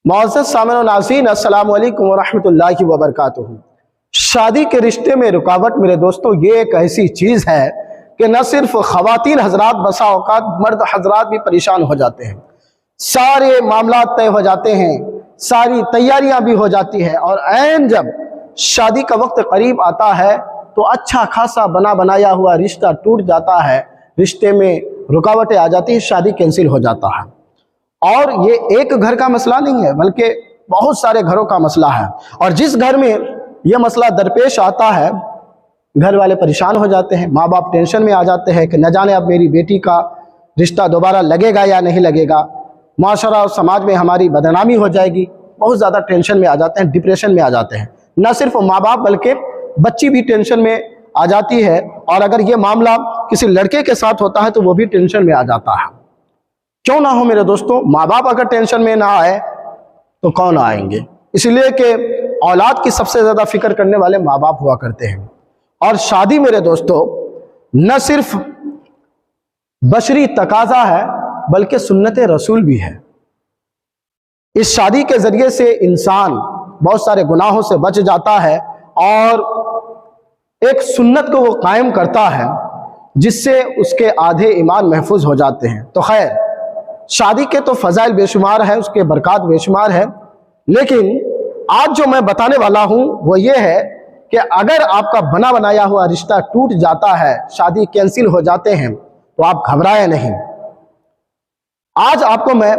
मुअज़्ज़ज़ सामिन व नाज़रीन, अस्सलामु अलैकुम व रहमतुल्लाहि व बरकातुहू। शादी के रिश्ते में रुकावट मेरे दोस्तों ये एक ऐसी चीज़ है कि न सिर्फ ख़वातीन हजरात, बसा औकात मर्द हजरात भी परेशान हो जाते हैं। सारे मामला तय हो जाते हैं, सारी तैयारियां भी हो जाती है और ऐन जब शादी का वक्त करीब आता है तो अच्छा खासा बना बनाया हुआ रिश्ता टूट जाता है, रिश्ते में रुकावटें आ जाती हैं, शादी कैंसिल हो जाता है। और ये एक घर का मसला नहीं है बल्कि बहुत सारे घरों का मसला है। और जिस घर में ये मसला दरपेश आता है, घर वाले परेशान हो जाते हैं, माँ बाप टेंशन में आ जाते हैं कि न जाने अब मेरी बेटी का रिश्ता दोबारा लगेगा या नहीं लगेगा, माशरा और समाज में हमारी बदनामी हो जाएगी। बहुत ज़्यादा टेंशन में आ जाते हैं, डिप्रेशन में आ जाते हैं। न सिर्फ माँ बाप बल्कि बच्ची भी टेंशन में आ जाती है। और अगर ये मामला किसी लड़के के साथ होता है तो वो भी टेंशन में आ जाता है। क्यों ना हो मेरे दोस्तों, माँ बाप अगर टेंशन में ना आए तो कौन आएंगे। इसलिए कि औलाद की सबसे ज़्यादा फिक्र करने वाले माँ बाप हुआ करते हैं। और शादी मेरे दोस्तों न सिर्फ बशरी तकाजा है बल्कि सुन्नत रसूल भी है। इस शादी के ज़रिए से इंसान बहुत सारे गुनाहों से बच जाता है और एक सुन्नत को वो कायम करता है जिससे उसके आधे ईमान महफूज हो जाते हैं। तो खैर, शादी के तो फ़ज़ाइल बेशुमार है, उसके बरक़ात बेशुमार है, लेकिन आज जो मैं बताने वाला हूँ वो ये है कि अगर आपका बना बनाया हुआ रिश्ता टूट जाता है, शादी कैंसिल हो जाते हैं, तो आप घबराएं नहीं। आज आपको मैं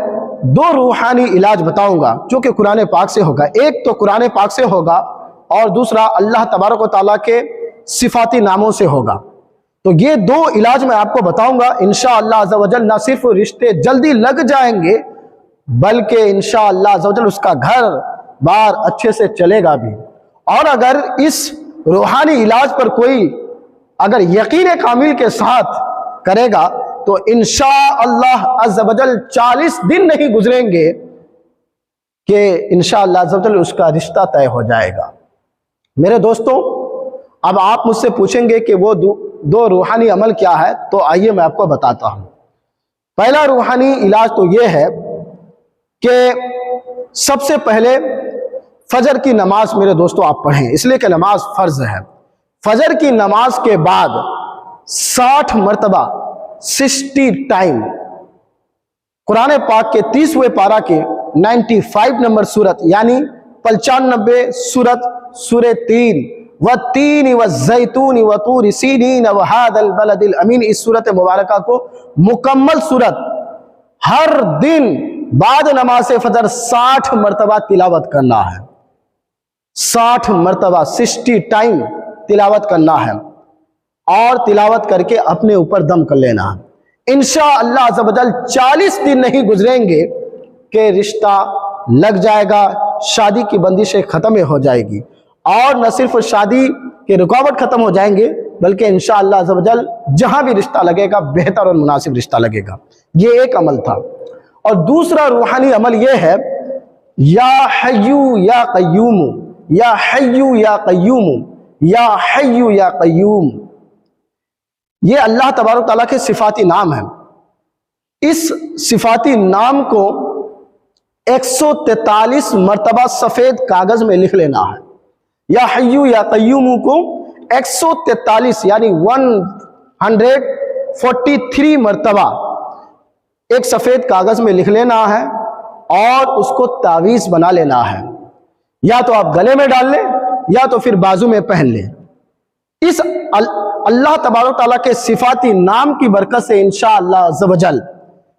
दो रूहानी इलाज बताऊंगा जो कि कुरान पाक से होगा। एक तो कुरान पाक से होगा और दूसरा अल्लाह तबारक व तआला के सिफाती नामों से होगा। तो ये दो इलाज मैं आपको बताऊंगा। इंशाअल्लाह अज़्ज़ा वजल न सिर्फ रिश्ते जल्दी लग जाएंगे बल्कि इंशाअल्लाह अज़्ज़ा वजल उसका घर बार अच्छे से चलेगा भी। और अगर इस रूहानी इलाज पर कोई अगर यकीन कामिल के साथ करेगा तो इंशाअल्लाह अज़्ज़ा वजल 40 दिन नहीं गुजरेंगे कि इंशाअल्लाह अज़्ज़ा वजल उसका रिश्ता तय हो जाएगा। मेरे दोस्तों, अब आप मुझसे पूछेंगे कि वो दो रूहानी अमल क्या है, तो आइए मैं आपको बताता हूँ। पहला रूहानी इलाज तो ये है कि सबसे पहले फजर की नमाज मेरे दोस्तों आप पढ़ें, इसलिए कि नमाज फ़र्ज है। फजर की नमाज के बाद 60 मरतबा 60 टाइम कुरान पाक के 30वें पारा के 95 नंबर सूरत यानी 95 सूरत सूरे 3 व तीन व ज़ैतून व तूर सीनीन व हादल बलदिल अमीन, इस सूरत मुबारका को मुकम्मल सूरत हर दिन बाद नमाज फजर 60 मरतबा तिलावत करना है। 60 मरतबा 60 टाइम तिलावत करना है और तिलावत करके अपने ऊपर दम कर लेना है। इंशाअल्लाह अज़्ज़ा वजल 40 दिन नहीं गुजरेंगे कि रिश्ता लग जाएगा, शादी की बंदिशें खत्म हो जाएगी। और न सिर्फ शादी के रुकावट खत्म हो जाएंगे बल्कि इंशाअल्लाह अज़्ज़ा वजल जहां भी रिश्ता लगेगा बेहतर और मुनासिब रिश्ता लगेगा। ये एक अमल था। और दूसरा रूहानी अमल ये है, या हय्यू या क़य्यूम, या हय्यू या क़य्यूम, या हय्यू या क़य्यूम। ये अल्लाह तबारक तआला के सिफाती नाम है। इस सिफाती नाम को 143 मरतबा सफ़ेद कागज में लिख लेना है। या हय्यू या क़य्यूम को 143 यानी 143 मरतबा एक सफ़ेद कागज में लिख लेना है और उसको तावीज़ बना लेना है। या तो आप गले में डाल लें या तो फिर बाजू में पहन लें। इस अल्लाह तबारक तआला के सिफाती नाम की बरकत से इंशाअल्लाह अज़्ज़ा वजल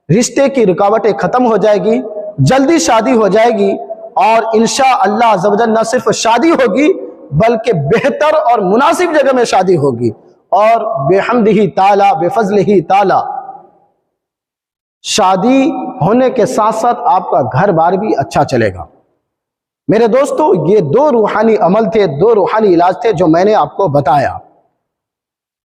रिश्ते की रुकावटें खत्म हो जाएगी, जल्दी शादी हो जाएगी और इंशाअल्लाह अज़्ज़ा वजल न सिर्फ शादी होगी बल्कि बेहतर और मुनासिब जगह में शादी होगी। और बेहम्दिही ताला बेफज़लिही ताला शादी होने के साथ साथ आपका घर बार भी अच्छा चलेगा। मेरे दोस्तों, ये दो रूहानी अमल थे, दो रूहानी इलाज थे जो मैंने आपको बताया।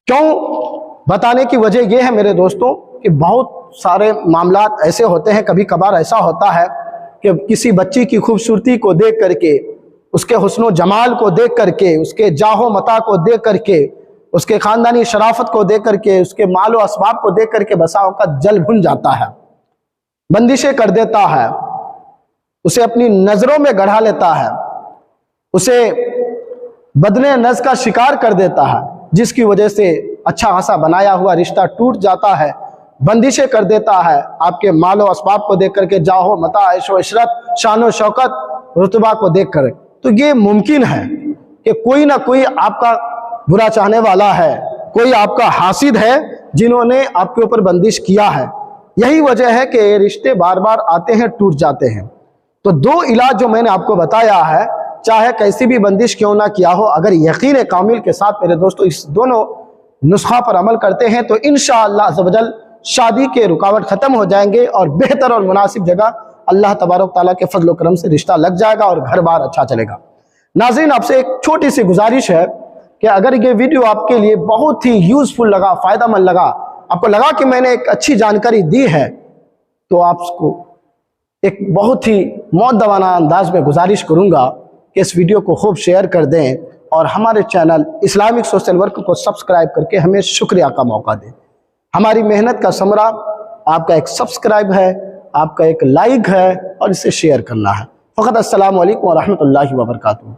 क्यों बताने की वजह यह है मेरे दोस्तों कि बहुत सारे मामलात ऐसे होते हैं, कभी कभार ऐसा होता है कि किसी बच्ची की खूबसूरती को देख करके, उसके हुस्नो जमाल को देख करके, उसके जाहो मता को देख करके, उसके ख़ानदानी शराफत को देख करके, उसके मालो असबाब को देख करके बसा औक़ात जल भुन जाता है, बंदिशें कर देता है, उसे अपनी नजरों में गढ़ा लेता है, उसे बदने नज़ का शिकार कर देता है, जिसकी वजह से अच्छा खासा बनाया हुआ रिश्ता टूट जाता है, बंदिशें कर देता है। आपके मालो असबाब को देख करके, जाहो मता ऐशो इशरत शानो शौकत रुतबा को देख कर, तो ये मुमकिन है कि कोई ना कोई आपका बुरा चाहने वाला है, कोई आपका हासिद है जिन्होंने आपके ऊपर बंदिश किया है। यही वजह है कि ये रिश्ते बार बार आते हैं, टूट जाते हैं। तो दो इलाज जो मैंने आपको बताया है, चाहे कैसी भी बंदिश क्यों ना किया हो, अगर यकीन कामिल के साथ मेरे दोस्तों इस दोनों नुस्खा पर अमल करते हैं तो इंशाअल्लाह अज़्ज़ वजल शादी के रुकावट ख़त्म हो जाएंगे और बेहतर और मुनासिब जगह अल्लाह तबारक ताला के फजल करम से रिश्ता लग जाएगा और घर बार अच्छा चलेगा। नाज़रीन, आपसे एक छोटी सी गुजारिश है कि अगर ये वीडियो आपके लिए बहुत ही यूज़फुल लगा, फ़ायदेमंद लगा, आपको लगा कि मैंने एक अच्छी जानकारी दी है, तो आपको एक बहुत ही मौदवाना अंदाज में गुजारिश करूँगा कि इस वीडियो को खूब शेयर कर दें और हमारे चैनल इस्लामिक सोशल वर्क को सब्सक्राइब करके हमें शुक्रिया का मौका दें। हमारी मेहनत का समरा आपका एक सब्सक्राइब है, आपका एक लाइक है और इसे शेयर करना है। फ़कत अस्सलामु अलैकुम व रहमतुल्लाहि व बरकातुहू।